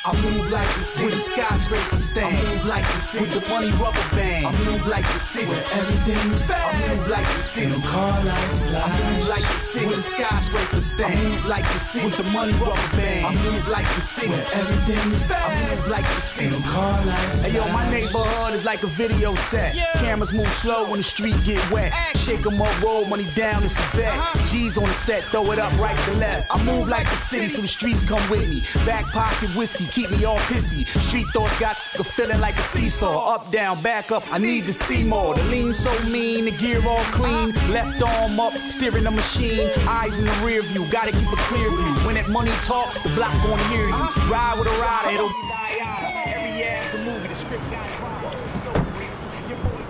I move like the city. With them skyscrapers stand. I move like the city. With the money rubber band. I move like the city. Where everything's fast. I move like the city. And them car lights fly. I move like the city. With them skyscrapers stand. I move like the city. With the money rubber band. I move like the city. Where everything's fast. I move like the city. And them car lights fly. Hey yo, my neighborhood is like a video set. Cameras move slow when the street get wet. Shake 'em up, roll money down, it's a bet. G's on the set, throw it up right to left. I move like the city, so the streets come with me. Back pocket whiskey, keep me all pissy. Street thoughts got a feeling like a seesaw. Up, down, back up, I need to see more. The lean so mean, the gear all clean. Left arm up, steering the machine. Eyes in the rear view, gotta keep a clear view. When that money talk, the block gon' hear you. Ride with a rider, it'll be Diana. Every ass a movie, the script got drama. So bricks, your boy.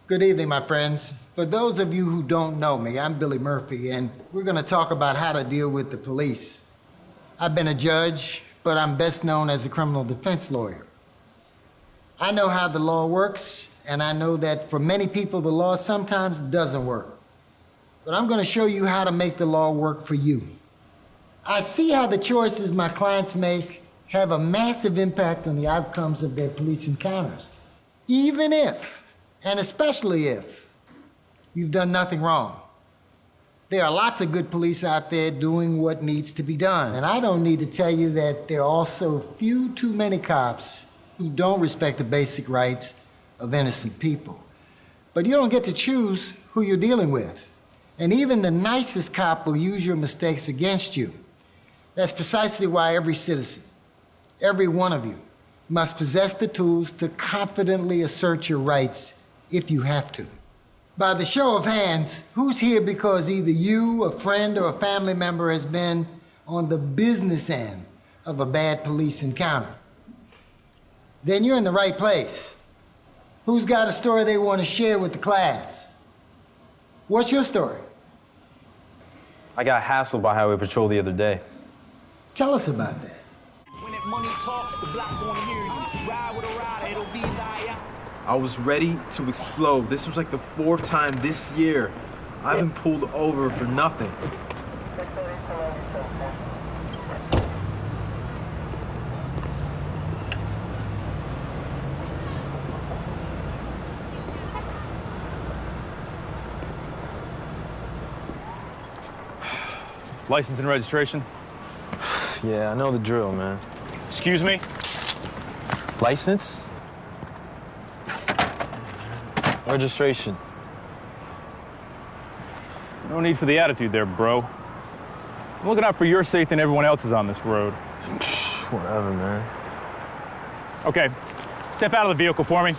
Good evening, my friends. For those of you who don't know me, I'm Billy Murphy, and we're going to talk about how to deal with the police. I've been a judge, but I'm best known as a criminal defense lawyer. I know how the law works, and I know that for many people, the law sometimes doesn't work. But I'm going to show you how to make the law work for you. I see how the choices my clients make have a massive impact on the outcomes of their police encounters. Even if, and especially if, you've done nothing wrong. There are lots of good police out there doing what needs to be done. And I don't need to tell you that there are also few too many cops who don't respect the basic rights of innocent people. But you don't get to choose who you're dealing with. And even the nicest cop will use your mistakes against you. That's precisely why every citizen, every one of you, must possess the tools to confidently assert your rights if you have to. By the show of hands, who's here because either you, a friend, or a family member has been on the business end of a bad police encounter? Then you're in the right place. Who's got a story they want to share with the class? What's your story? I got hassled by Highway Patrol the other day. Tell us about that. When that money talk, the block gon' hear you. Ride with a rider, it'll be Diana. I was ready to explode. This was like the 4th time this year I've been pulled over for nothing. License and registration? Yeah, I know the drill, man. Excuse me? License? Registration. No need for the attitude there, bro. I'm looking out for your safety and everyone else's on this road. Whatever, man. Okay, step out of the vehicle for me.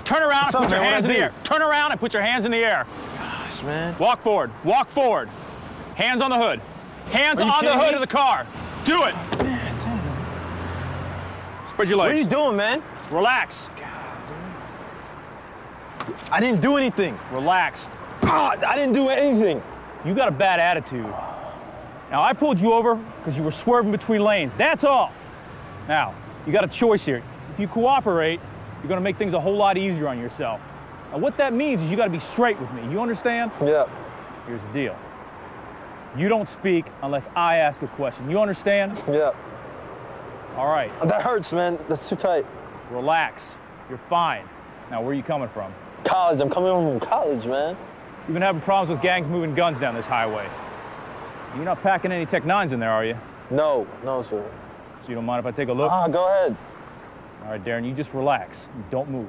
Turn around and put your hands in the air. Turn around and put your hands in the air. Gosh, man. Walk forward, walk forward. Hands on the hood. Hands on the hood of the car. Do it. Spread your legs. What are you doing, man? Relax. I didn't do anything. Relax. God, I didn't do anything. You got a bad attitude. Now, I pulled you over because you were swerving between lanes. That's all. Now, you got a choice here. If you cooperate, you're going to make things a whole lot easier on yourself. Now, what that means is you got to be straight with me. You understand? Yeah. Here's the deal. You don't speak unless I ask a question. You understand? Yeah. All right. That hurts, man. That's too tight. Relax. You're fine. Now, where are you coming from? College. I'm coming home from college, man. You've been having problems with gangs moving guns down this highway. You're not packing any Tech 9s in there, are you? No, sir. So you don't mind if I take a look? Go ahead. All right, Darren, you just relax. Don't move.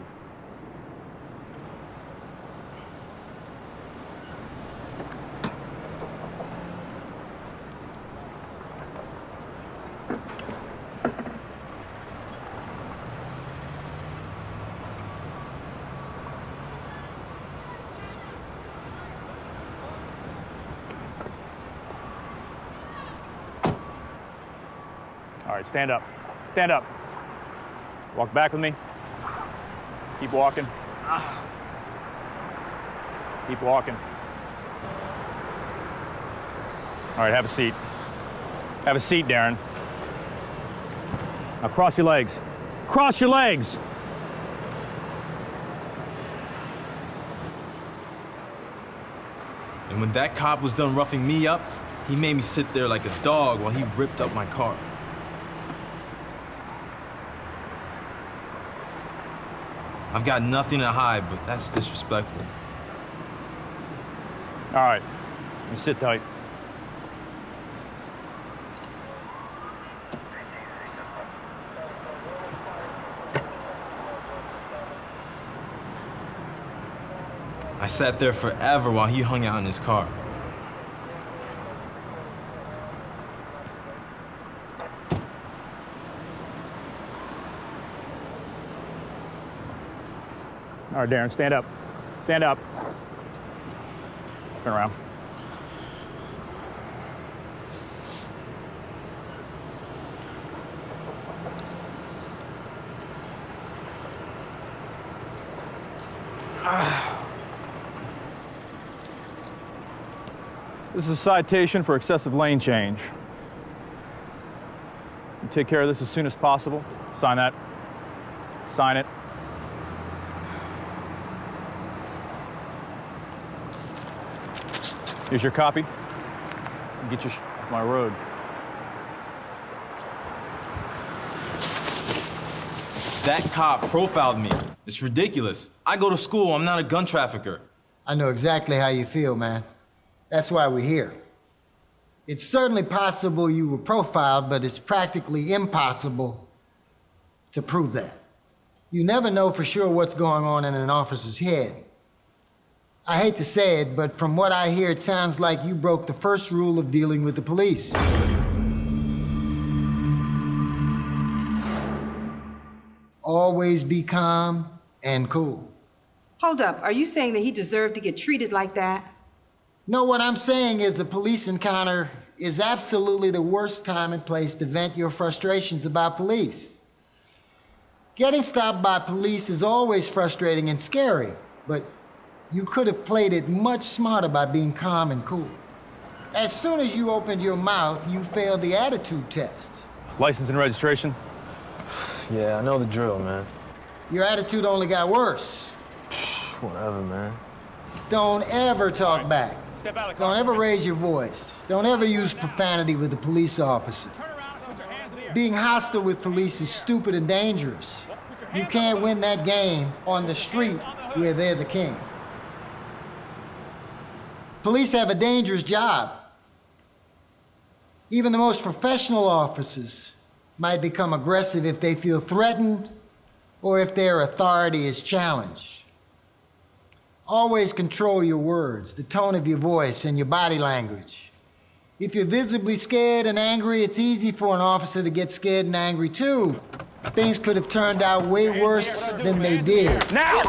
All right, stand up. Stand up. Walk back with me. Keep walking. Keep walking. All right, have a seat. Have a seat, Darren. Now cross your legs. Cross your legs! And when that cop was done roughing me up, he made me sit there like a dog while he ripped up my car. I've got nothing to hide, but that's disrespectful. All right, you sit tight. I sat there forever while he hung out in his car. All right, Darren, stand up. Stand up. Turn around. This is a citation for excessive lane change. You take care of this as soon as possible. Sign that. Sign it. Here's your copy. Get your off my road. That cop profiled me. It's ridiculous. I go to school. I'm not a gun trafficker. I know exactly how you feel, man. That's why we're here. It's certainly possible you were profiled, but it's practically impossible to prove that. You never know for sure what's going on in an officer's head. I hate to say it, but from what I hear, it sounds like you broke the first rule of dealing with the police. Always be calm and cool. Hold up, are you saying that he deserved to get treated like that? No, what I'm saying is a police encounter is absolutely the worst time and place to vent your frustrations about police. Getting stopped by police is always frustrating and scary, but you could have played it much smarter by being calm and cool. As soon as you opened your mouth, you failed the attitude test. License and registration? Yeah, I know the drill, man. Your attitude only got worse. Whatever, man. Don't ever talk back. Step out of the car. Don't ever raise your voice. Don't ever use profanity with a police officer. Turn around and put your hands in the air. Being hostile with police is stupid and dangerous. You can't win that game on the street where they're the king. Police have a dangerous job. Even the most professional officers might become aggressive if they feel threatened or if their authority is challenged. Always control your words, the tone of your voice, and your body language. If you're visibly scared and angry, it's easy for an officer to get scared and angry too. Things could have turned out way worse than they did. Now!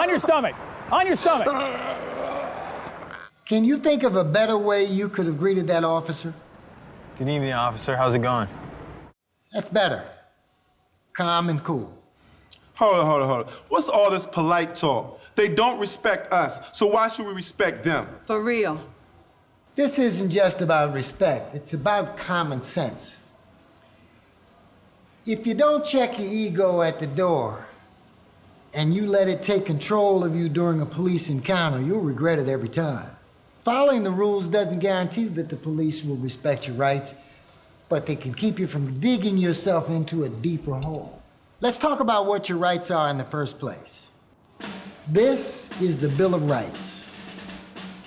On your stomach! On your stomach! Can you think of a better way you could have greeted that officer? Good evening, officer. How's it going? That's better. Calm and cool. Hold on. What's all this polite talk? They don't respect us, so why should we respect them? For real. This isn't just about respect, it's about common sense. If you don't check your ego at the door and you let it take control of you during a police encounter, you'll regret it every time. Following the rules doesn't guarantee that the police will respect your rights, but they can keep you from digging yourself into a deeper hole. Let's talk about what your rights are in the first place. This is the Bill of Rights.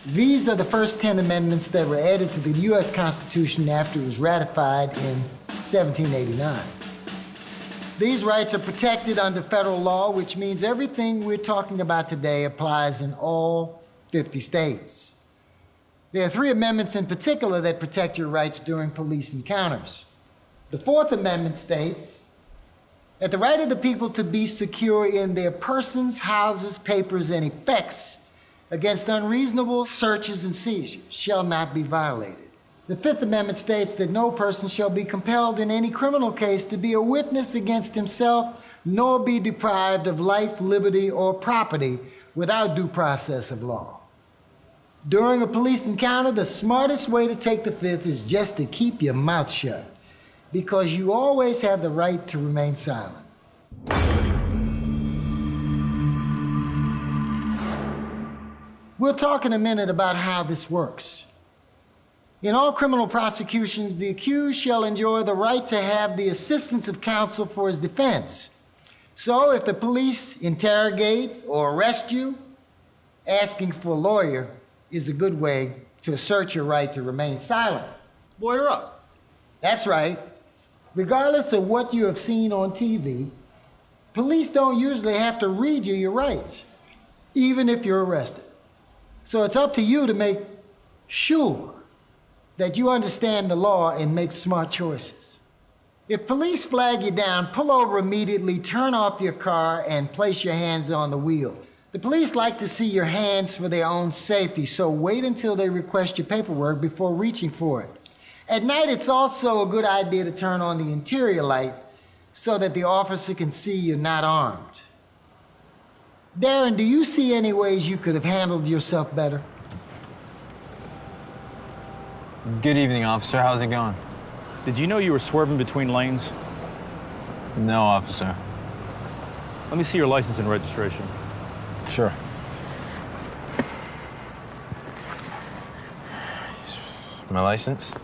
These are the first 10 amendments that were added to the U.S. Constitution after it was ratified in 1789. These rights are protected under federal law, which means everything we're talking about today applies in all 50 states. There are 3 amendments in particular that protect your rights during police encounters. The 4th Amendment states that the right of the people to be secure in their persons, houses, papers, and effects against unreasonable searches and seizures shall not be violated. The 5th Amendment states that no person shall be compelled in any criminal case to be a witness against himself, nor be deprived of life, liberty, or property without due process of law. During a police encounter, the smartest way to take the fifth is just to keep your mouth shut, because you always have the right to remain silent. We'll talk in a minute about how this works. In all criminal prosecutions, the accused shall enjoy the right to have the assistance of counsel for his defense. So if the police interrogate or arrest you, asking for a lawyer is a good way to assert your right to remain silent. Lawyer up. That's right. Regardless of what you have seen on TV, police don't usually have to read you your rights, even if you're arrested. So it's up to you to make sure that you understand the law and make smart choices. If police flag you down, pull over immediately, turn off your car, and place your hands on the wheel. The police like to see your hands for their own safety, so wait until they request your paperwork before reaching for it. At night, it's also a good idea to turn on the interior light so that the officer can see you're not armed. Darren, do you see any ways you could have handled yourself better? Good evening, officer. How's it going? Did you know you were swerving between lanes? No, officer. Let me see your license and registration. Sure. My license.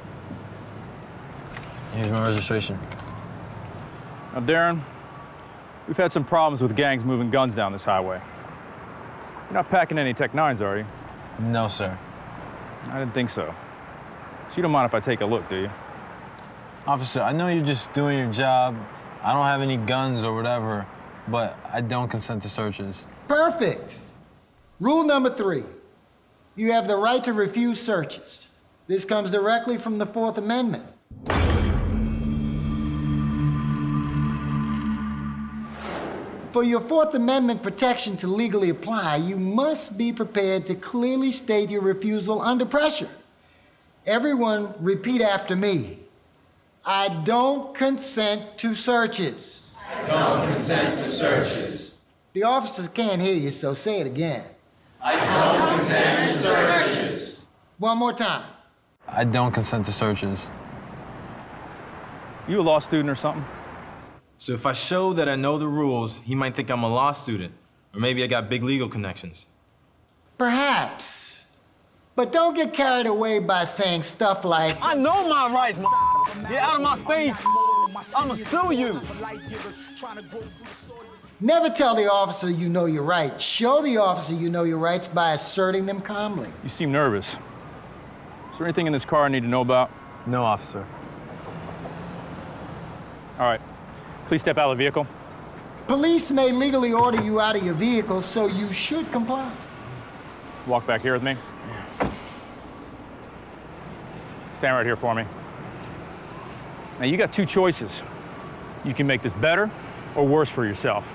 Here's my registration. Now, Darren, we've had some problems with gangs moving guns down this highway. You're not packing any Tech 9s, are you? No, sir. I didn't think so. So you don't mind if I take a look, do you? Officer, I know you're just doing your job. I don't have any guns or whatever, but I don't consent to searches. Perfect. Rule number 3. You have the right to refuse searches. This comes directly from the Fourth Amendment. For your Fourth Amendment protection to legally apply, you must be prepared to clearly state your refusal under pressure. Everyone, repeat after me. I don't consent to searches. I don't consent to searches. The officers can't hear you, so say it again. I don't consent to searches. One more time. I don't consent to searches. You a law student or something? So if I show that I know the rules, he might think I'm a law student. Or maybe I got big legal connections. Perhaps. But don't get carried away by saying stuff like, I know my rights, Get out of my face. I'ma sue you. Never tell the officer you know your rights. Show the officer you know your rights by asserting them calmly. You seem nervous. Is there anything in this car I need to know about? No, officer. All right. Please step out of the vehicle. Police may legally order you out of your vehicle, so you should comply. Walk back here with me. Stand right here for me. Now, you got two choices. You can make this better or worse for yourself.